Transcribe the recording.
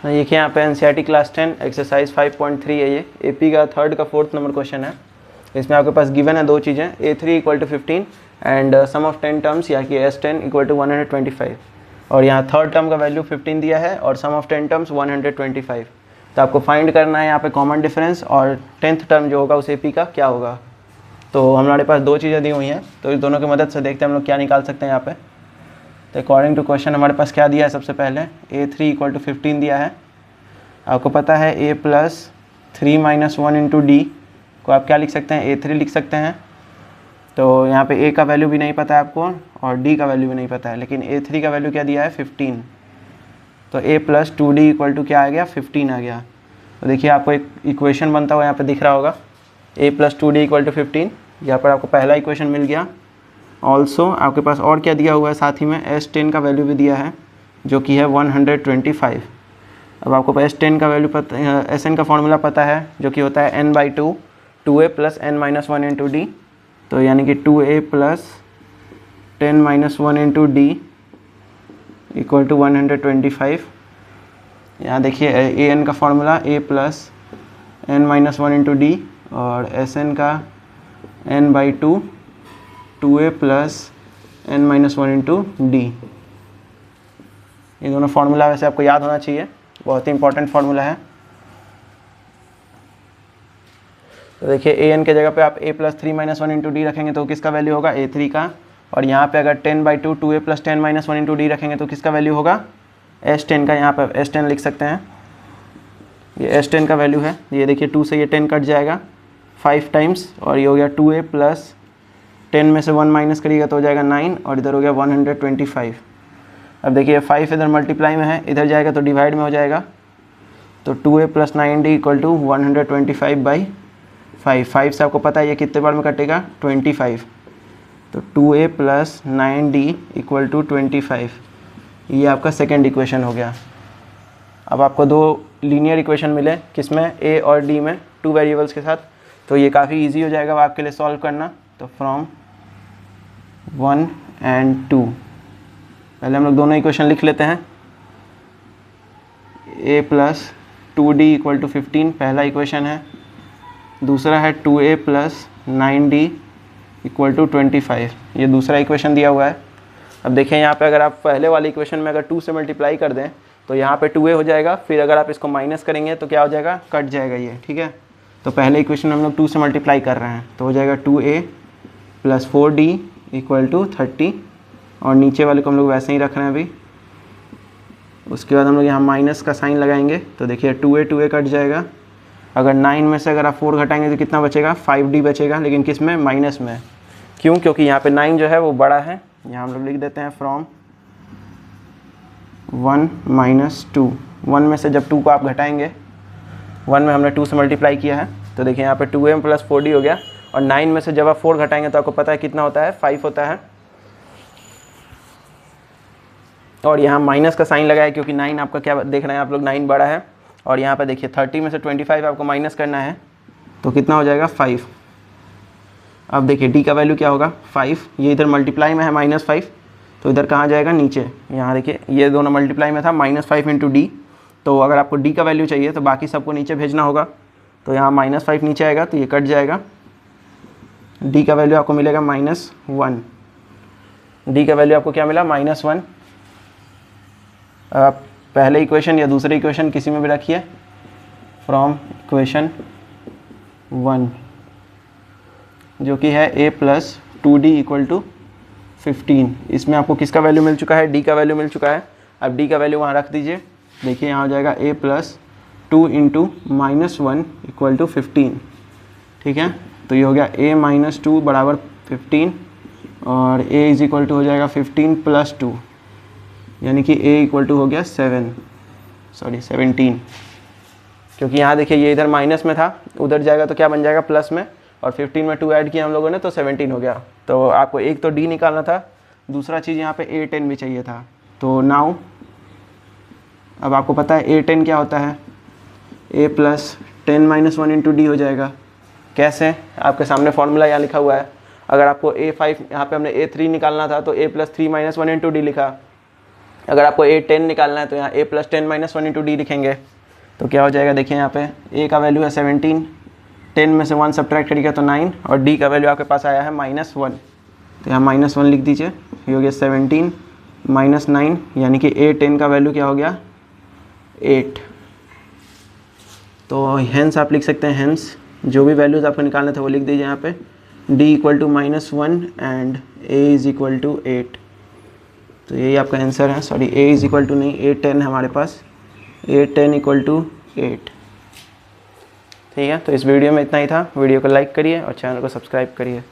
देखिए यहाँ पे एनसीईआरटी क्लास 10 एक्सरसाइज 5.3 है, ये एपी का थर्ड का 4th नंबर क्वेश्चन है। इसमें आपके पास गिवन है दो चीज़ें, A3 equal to 15 and sum of 10 terms या कि S10 इक्वल टू 125, और यहाँ थर्ड टर्म का वैल्यू 15 दिया है और सम ऑफ 10 टर्म्स 125। तो आपको फाइंड करना है यहाँ पे कॉमन डिफरेंस और 10th टर्म जो होगा उस एपी का क्या होगा। तो हमारे पास दो चीज़ें दी हुई हैं, तो इस दोनों की मदद से देखते हैं हम लोग क्या निकाल सकते हैं यहाँ पे। तो अकॉर्डिंग टू क्वेश्चन हमारे पास क्या दिया है, सबसे पहले A3 इक्वल टू 15 दिया है। आपको पता है A plus 3 minus 1 into D को आप क्या लिख सकते हैं, A3 लिख सकते हैं। तो यहाँ पे A का वैल्यू भी नहीं पता है आपको और D का वैल्यू भी नहीं पता है, लेकिन A3 का वैल्यू क्या दिया है 15। तो A plus 2D equal to क्या आ गया 15 आ गया। तो देखिए आपको एक इक्वेशन बनता हुआ यहाँ पे दिख रहा होगा, A plus 2D equal to 15। यहाँ पर आपको पहला इक्वेशन मिल गया। ऑल्सो आपके पास और क्या दिया हुआ है, साथ ही में S10 का वैल्यू भी दिया है जो कि है 125। अब आपको S10 का वैल्यू पता, Sn का फॉर्मूला पता है जो कि होता है n/2 2a plus n minus 1 into d. तो यानी कि 2a plus 10 minus 1 into d equal to 125। यहाँ देखिए an का formula a plus n minus 1 into d और Sn का n/2 2a plus n minus 1 into d. ये दोनों फार्मूला वैसे आपको याद होना चाहिए, बहुत ही इंपॉर्टेंट फार्मूला है। तो देखिए an के जगह पे आप a plus 3 minus 1 into D रखेंगे तो किसका वैल्यू होगा, A3 का। और यहाँ पे अगर 10/2 2a plus 10 minus 1 into D रखेंगे तो किसका वैल्यू होगा, S10 का। यहाँ पर S10 लिख सकते हैं, ये S10 का वैल्यू है। ये देखिए 2 से ये 10 कट जाएगा 5 टाइम्स और ये हो गया 2a प्लस 10 में से 1 माइनस करिएगा तो हो जाएगा 9 और इधर हो गया 125। अब देखिए 5 इधर मल्टीप्लाई में है, इधर जाएगा तो डिवाइड में हो जाएगा। तो 2a plus 9d equal to 125/5। 5 से आपको पता है ये कितने बार में कटेगा, 25। तो 2a plus 9d equal to 25, ये आपका सेकेंड इक्वेशन हो गया। अब आपको दो लीनियर इक्वेशन मिले, किसमें, a और d में, 2 वेरिएबल्स के साथ। तो ये काफ़ी ईजी हो जाएगा आपके लिए सॉल्व करना। तो फ्रॉम 1 and 2 पहले हम लोग दोनों इक्वेशन लिख लेते हैं। a plus 2d equal to 15 पहला इक्वेशन है, दूसरा है 2a plus 9d equal to 25, ये दूसरा इक्वेशन दिया हुआ है। अब देखें यहाँ पे अगर आप पहले वाले इक्वेशन में अगर 2 से मल्टीप्लाई कर दें तो यहाँ पे 2a हो जाएगा, फिर अगर आप इसको माइनस करेंगे तो क्या हो जाएगा, कट जाएगा ये, ठीक है। तो पहले इक्वेशन में हम लोग 2 से मल्टीप्लाई कर रहे हैं तो हो जाएगा 2a plus 4d equal to 30 और नीचे वाले को हम लोग वैसे ही रख रहे हैं अभी। उसके बाद हम लोग यहाँ माइनस का साइन लगाएंगे तो देखिए 2a कट जाएगा। अगर 9 में से अगर आप 4 घटाएंगे तो कितना बचेगा, 5d बचेगा, लेकिन किस में, माइनस में। क्यों, क्योंकि यहाँ पे 9 जो है वो बड़ा है। यहाँ हम लोग लिख देते हैं फ्रॉम 1 माइनस 2। 1 में से जब 2 को आप घटाएंगे, 1 में हमने 2 से मल्टीप्लाई किया है तो देखिए यहाँ पे 2a प्लस 4d हो गया। और 9 में से जब आप 4 घटाएंगे तो आपको पता है कितना होता है, 5 होता है। और यहाँ माइनस का साइन लगाया क्योंकि 9 आपका क्या देख रहे हैं आप लोग, 9 बड़ा है। और यहाँ पे देखिए 30 में से 25 आपको माइनस करना है तो कितना हो जाएगा, 5। अब देखिए d का वैल्यू क्या होगा, 5। ये इधर मल्टीप्लाई में है -5 तो इधर कहाँ जाएगा, नीचे। यहाँ देखिए ये दोनों मल्टीप्लाई में था, -5 इंटू डी। तो अगर आपको d का वैल्यू चाहिए तो बाकी सबको नीचे भेजना होगा। तो यहाँ -5 नीचे आएगा तो ये कट जाएगा। d का वैल्यू आपको मिलेगा -1। d का वैल्यू आपको क्या मिला, -1। आप पहले इक्वेशन या दूसरे इक्वेशन किसी में भी रखिए। फ्रॉम इक्वेशन 1 जो कि है a plus 2d equal to 15, इसमें आपको किसका वैल्यू मिल चुका है, d का वैल्यू मिल चुका है। अब d का वैल्यू वहाँ रख दीजिए। देखिए यहाँ हो जाएगा a plus 2 into -1 equal to 15, ठीक है। तो ये हो गया a माइनस 2 बराबर 15 और a इज इक्वल टू हो जाएगा 15 प्लस 2, यानी कि a इक्वल टू हो गया 17। क्योंकि यहाँ देखिए ये इधर माइनस में था, उधर जाएगा तो क्या बन जाएगा, प्लस में। और 15 में 2 ऐड किया हम लोगों ने तो 17 हो गया। तो आपको एक तो d निकालना था, दूसरा चीज़ यहाँ पे a10 भी चाहिए था। तो नाउ अब आपको पता है a10 क्या होता है, a plus 10 minus 1 into D हो जाएगा। कैसे, आपके सामने फॉर्मूला यहाँ लिखा हुआ है। अगर आपको a5 यहाँ पे हमने a3 निकालना था तो a plus 3 minus 1 into D लिखा। अगर आपको a 10 निकालना है तो यहाँ a + 10 - 1 × d लिखेंगे तो क्या हो जाएगा, देखिए यहाँ पे a का वैल्यू है 17, 10 में से 1 सब्ट्रैक्ट करिएगा तो 9, और d का वैल्यू आपके पास आया है -1, तो यहाँ -1 लिख दीजिए। ये हो गया 17 - 9, यानी कि a 10 का वैल्यू क्या हो गया 8। तो हेंस आप लिख सकते हैं, हेंस जो भी वैल्यूज़ आपको निकालने थे वो लिख दीजिए यहाँ पे, d = -1 एंड a = 8। तो यही आपका आंसर है, सॉरी a = नहीं, a 10 है हमारे पास, a 10 = 8। ठीक है, तो इस वीडियो में इतना ही था। वीडियो को लाइक करिए और चैनल को सब्सक्राइब करिए।